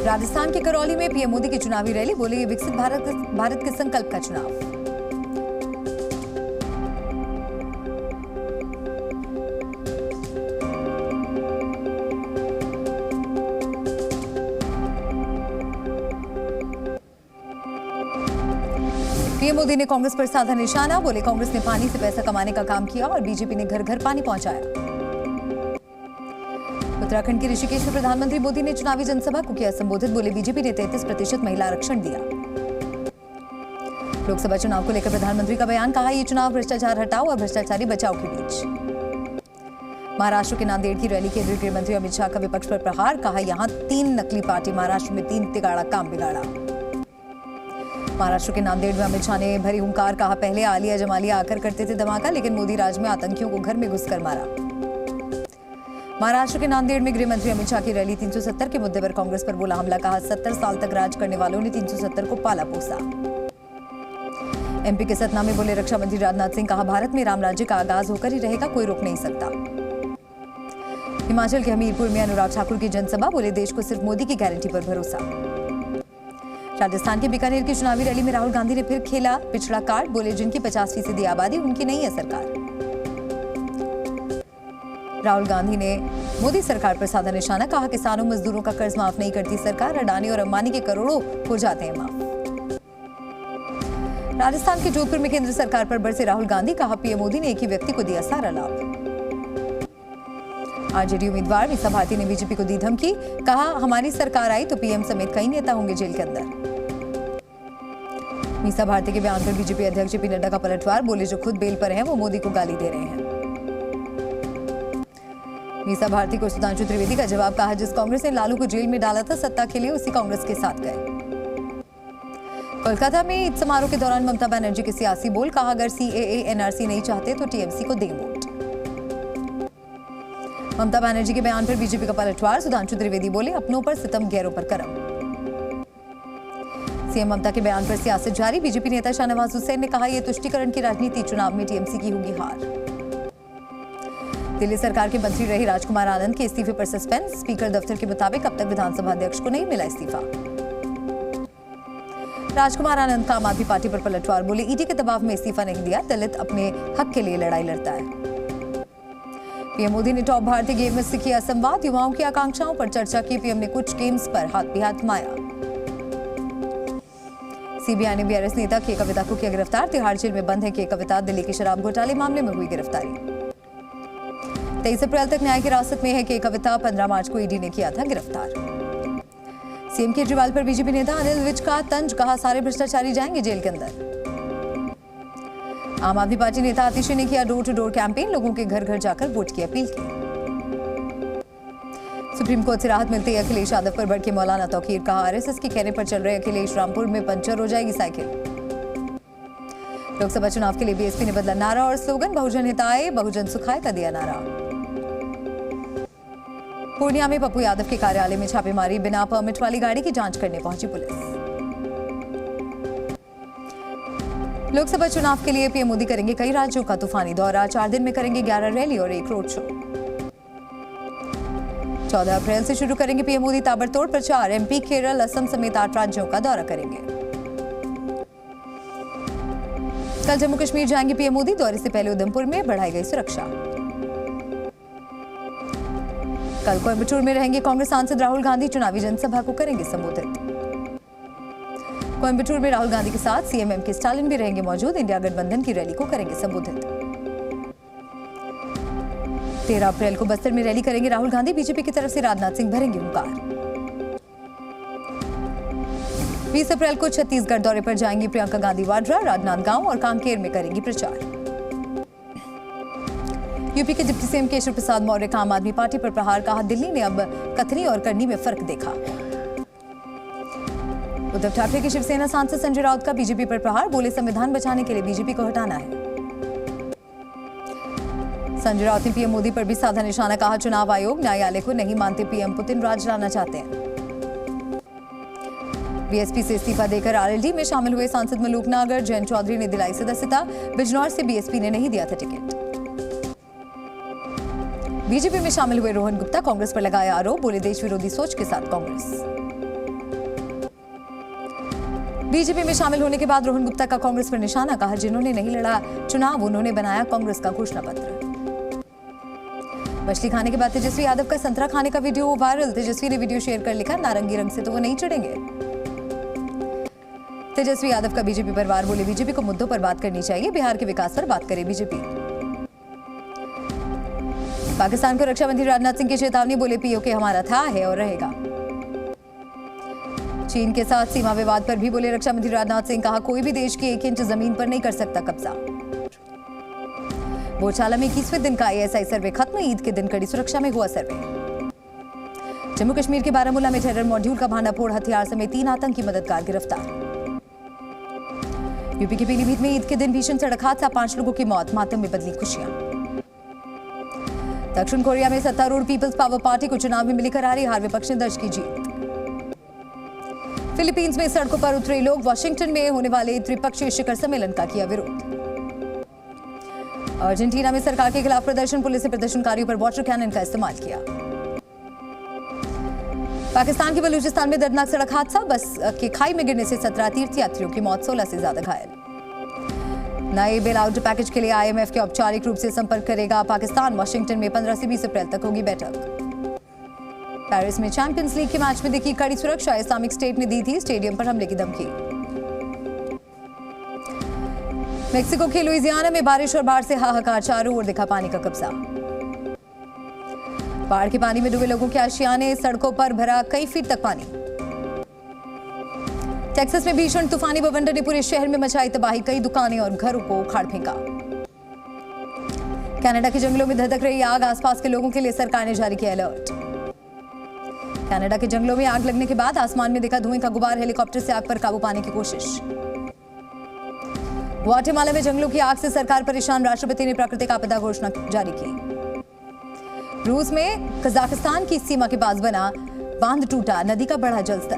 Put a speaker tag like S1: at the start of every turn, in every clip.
S1: राजस्थान के करौली में पीएम मोदी की चुनावी रैली, बोले ये विकसित भारत के संकल्प का चुनाव। पीएम मोदी ने कांग्रेस पर साधा निशाना, बोले कांग्रेस ने पानी से पैसा कमाने का काम किया और बीजेपी ने घर घर पानी पहुंचाया। उत्तराखंड के ऋषिकेश में प्रधानमंत्री मोदी ने चुनावी जनसभा को किया संबोधित, बोले बीजेपी ने 33% महिला आरक्षण दिया। लोकसभा चुनाव को लेकर प्रधानमंत्री का बयान, कहा यह चुनाव भ्रष्टाचार हटाओ और भ्रष्टाचारी बचाओ के बीच। महाराष्ट्र के नांदेड़ की रैली, केंद्रीय गृह मंत्री अमित शाह का विपक्ष पर प्रहार, कहा यहां 3 नकली पार्टी, महाराष्ट्र में 3 तिगाड़ा काम बिगाड़ा। महाराष्ट्र के नांदेड़ में अमित शाह ने भरी हुंकार, कहा पहले आलिया जमालिया आकर करते थे धमाका, लेकिन मोदी राज में आतंकियों को घर में घुसकर मारा। महाराष्ट्र के नांदेड़ में गृह मंत्री अमित शाह की रैली, 370 के मुद्दे पर कांग्रेस पर बोला हमला, कहा 70 साल तक राज करने वालों ने 370 को पाला पोसा। एमपी के सतना में बोले रक्षा मंत्री राजनाथ सिंह, कहा भारत में राम राज्य का आगाज होकर ही रहेगा, कोई रोक नहीं सकता। हिमाचल के हमीरपुर में अनुराग ठाकुर की जनसभा, बोले देश को सिर्फ मोदी की गारंटी पर भरोसा। राजस्थान के बीकानेर की चुनावी रैली में राहुल गांधी ने फिर खेला पिछड़ा कार्ड, बोले जिनकी 50% आबादी उनकी नहीं है सरकार। राहुल गांधी ने मोदी सरकार पर साधा निशाना, कहा किसानों मजदूरों का कर्ज माफ नहीं करती सरकार, अडानी और अंबानी के करोड़ों हो जाते हैं माफ। राजस्थान के जोधपुर में केंद्र सरकार पर बरसे राहुल गांधी, कहा पीएम मोदी ने एक ही व्यक्ति को दिया सारा लाभ। आरजेडी उम्मीदवार मीसा भारती ने बीजेपी को दी धमकी, कहा हमारी सरकार आई तो पीएम समेत कई नेता होंगे जेल के अंदर। मीसा भारती के बयान पर बीजेपी अध्यक्ष जेपी नड्डा का पलटवार, बोले जो खुद बेल पर हैं वो मोदी को गाली दे रहे हैं। मीसा भारती को सुधांशु त्रिवेदी का जवाब, कहा जिस कांग्रेस ने लालू को जेल में डाला था सत्ता के लिए, उसी कांग्रेस के साथ गए। कोलकाता में ईद समारोह के दौरान ममता बनर्जी के सियासी बोल, कहा अगर सीएए एनआरसी नहीं चाहते तो टीएमसी को दें वोट। ममता बनर्जी के बयान पर बीजेपी का पलटवार, सुधांशु त्रिवेदी बोले अपनों पर सितम गैरों पर करम। सीएम ममता के बयान पर सियासत जारी, बीजेपी नेता शाहनवाज हुसैन ने कहा यह तुष्टीकरण की राजनीति, चुनाव में टीएमसी की होगी हार। दिल्ली सरकार के मंत्री रहे राजकुमार आनंद के इस्तीफे पर सस्पेंस, स्पीकर दफ्तर के मुताबिक अब तक विधानसभा अध्यक्ष को नहीं मिला इस्तीफा। राजकुमार आनंद का आम आदमी पार्टी पर पलटवार, बोले ईडी के दबाव में इस्तीफा नहीं दिया, दलित अपने हक के लिए लड़ाई लड़ता है। पीएम मोदी ने टॉप भारतीय गेम में से किया संवाद, युवाओं की आकांक्षाओं पर चर्चा की, पीएम ने कुछ गेम्स पर हाथ भी आजमाया। सीबीआई ने बीआरएस नेता के कविता को किया गिरफ्तार, तिहाड़ जेल में बंद है के कविता, दिल्ली के शराब घोटाले मामले में हुई गिरफ्तारी। 23 अप्रैल तक न्याय की हिरासत में है के कविता, 15 मार्च को ईडी ने किया था गिरफ्तार। सीएम केजरीवाल पर बीजेपी नेता अनिल विज का तंज, कहा सारे भ्रष्टाचारी जाएंगे जेल के अंदर। आम आदमी पार्टी नेता आतिशी ने किया डोर टू डोर कैंपेन, लोगों के घर घर जाकर वोट की अपील की। सुप्रीम कोर्ट से राहत मिलती है अखिलेश यादव पर भड़के मौलाना तौकीर, कहा आरएसएस के कहने पर चल रहे अखिलेश, रामपुर में पंचर हो जाएगी साइकिल। लोकसभा चुनाव के लिए बीएसपी ने बदला नारा और स्लोगन, बहुजन हिताय बहुजन सुखाय का दिया नारा। पूर्णिया में पप्पू यादव के कार्यालय में छापेमारी, बिना परमिट वाली गाड़ी की जांच करने पहुंची पुलिस। लोकसभा चुनाव के लिए पीएम मोदी करेंगे कई राज्यों का तूफानी दौरा, 4 दिन में करेंगे 11 रैली और 1 रोड शो। 14 अप्रैल से शुरू करेंगे पीएम मोदी ताबड़तोड़ प्रचार, एमपी, केरल, असम समेत 8 राज्यों का दौरा करेंगे। कल जम्मू कश्मीर जाएंगे पीएम मोदी, दौरे से पहले उधमपुर में बढ़ाई गई सुरक्षा। कल कोयम्बटूर में रहेंगे कांग्रेस सांसद राहुल गांधी, चुनावी जनसभा को करेंगे संबोधित। कोयम्बटूर में राहुल गांधी के साथ सीएम एमके स्टालिन भी रहेंगे मौजूद, इंडिया गठबंधन की रैली को करेंगे संबोधित। 13 अप्रैल को बस्तर में रैली करेंगे राहुल गांधी, बीजेपी की तरफ से राजनाथ सिंह भरेंगे हुंकार। 20 अप्रैल को छत्तीसगढ़ दौरे पर जाएंगी प्रियंका गांधी वाड्रा, राजनांदगांव और कांकेर में करेंगी प्रचार। यूपी के डिप्टी सीएम केशव प्रसाद मौर्य का आम आदमी पार्टी पर प्रहार, कहा दिल्ली ने अब कथनी और करनी में फर्क देखा। उद्धव ठाकरे के शिवसेना सांसद संजय राउत का बीजेपी पर प्रहार, बोले संविधान बचाने के लिए बीजेपी को हटाना है। संजय राउत ने पीएम मोदी पर भी साधा निशाना, कहा चुनाव आयोग न्यायालय को नहीं मानते, पीएम पुतिन राज लाना चाहते हैं। बीएसपी से इस्तीफा देकर आरएलडी में शामिल हुए सांसद मलूक नागर, जयंत चौधरी ने दिलाई सदस्यता, बिजनौर से बीएसपी ने नहीं दिया था टिकट। बीजेपी में शामिल हुए रोहन गुप्ता कांग्रेस पर लगाया आरोप, बोले देश विरोधी सोच के साथ कांग्रेस। बीजेपी में शामिल होने के बाद रोहन गुप्ता का कांग्रेस पर निशाना, कहा जिन्होंने नहीं लड़ा चुनाव उन्होंने बनाया कांग्रेस का घोषणा पत्र। मछली खाने के बाद तेजस्वी यादव का संतरा खाने का वीडियो वायरल, तेजस्वी ने वीडियो शेयर कर लिखा नारंगी रंग से तो वो नहीं चढ़ेंगे। तेजस्वी यादव का बीजेपी पर वार, बोले बीजेपी को मुद्दों पर बात करनी चाहिए, बिहार के विकास पर बात करे बीजेपी। पाकिस्तान को रक्षा मंत्री राजनाथ सिंह की चेतावनी, बोले पीओके हमारा था, है और रहेगा। चीन के साथ सीमा विवाद पर भी बोले रक्षा मंत्री राजनाथ सिंह, कहा कोई भी देश की 1 इंच जमीन पर नहीं कर सकता कब्जा। बोचाला में 21वें दिन का आईएसआई सर्वे खत्म, ईद के दिन कड़ी सुरक्षा में हुआ सर्वे। जम्मू कश्मीर के बारामूला में टेरर मॉड्यूल का भांडाफोड़, हथियार समेत 3 आतंकी मददगार गिरफ्तार। यूपी के पीलीभीत में ईद के दिन भीषण सड़क हादसा, 5 लोगों की मौत, मातम में बदली खुशियां। दक्षिण कोरिया में सत्तारूढ़ पीपल्स पावर पार्टी को चुनाव में मिली करारी हार, विपक्ष ने दर्ज की जीत। फिलीपींस में सड़कों पर उतरे लोग, वाशिंगटन में होने वाले त्रिपक्षीय शिखर सम्मेलन का किया विरोध। अर्जेंटीना में सरकार के खिलाफ प्रदर्शन, पुलिस ने प्रदर्शनकारियों पर वाटर कैनन का इस्तेमाल किया। पाकिस्तान के बलूचिस्तान में दर्दनाक सड़क हादसा, बस के खाई में गिरने से 17 तीर्थयात्रियों की मौत, 16 से ज्यादा घायल। नए बेल आउट पैकेज के लिए आईएमएफ के औपचारिक रूप से संपर्क करेगा पाकिस्तान, वाशिंगटन में 15 से 20 अप्रैल तक होगी बैठक। पेरिस में चैंपियंस लीग के मैच में दिखी कड़ी सुरक्षा, इस्लामिक स्टेट ने दी थी स्टेडियम पर हमले की धमकी। मेक्सिको के लुइजियाना में बारिश और बाढ़ से हाहाकार, चारों ओर दिखा पानी का कब्जा। बाढ़ के पानी में डूबे लोगों के आशियाने, सड़कों पर भरा कई फीट तक पानी। टेक्सास में भीषण तूफानी बवंडर ने पूरे शहर में मचाई तबाही, कई दुकानें और घरों को उखाड़ फेंका। कनाडा के जंगलों में धधक रही आग, आसपास के लोगों के लिए सरकार ने जारी किया अलर्ट। कनाडा के जंगलों में आग लगने के बाद आसमान में दिखा धुएं का गुबार, हेलीकॉप्टर से आग पर काबू पाने की कोशिश। ग्वाटेमाला में जंगलों की आग से सरकार परेशान, राष्ट्रपति ने प्राकृतिक आपदा घोषणा जारी की। रूस में कजाकिस्तान की सीमा के पास बना बांध टूटा, नदी का बढ़ा जलस्तर।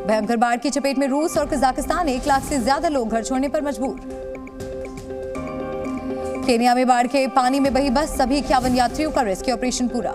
S1: भयंकर बाढ़ की चपेट में रूस और कजाकिस्तान, 1 लाख से ज्यादा लोग घर छोड़ने पर मजबूर। केन्या में बाढ़ के पानी में बही बस, सभी 51 यात्रियों का रेस्क्यू ऑपरेशन पूरा।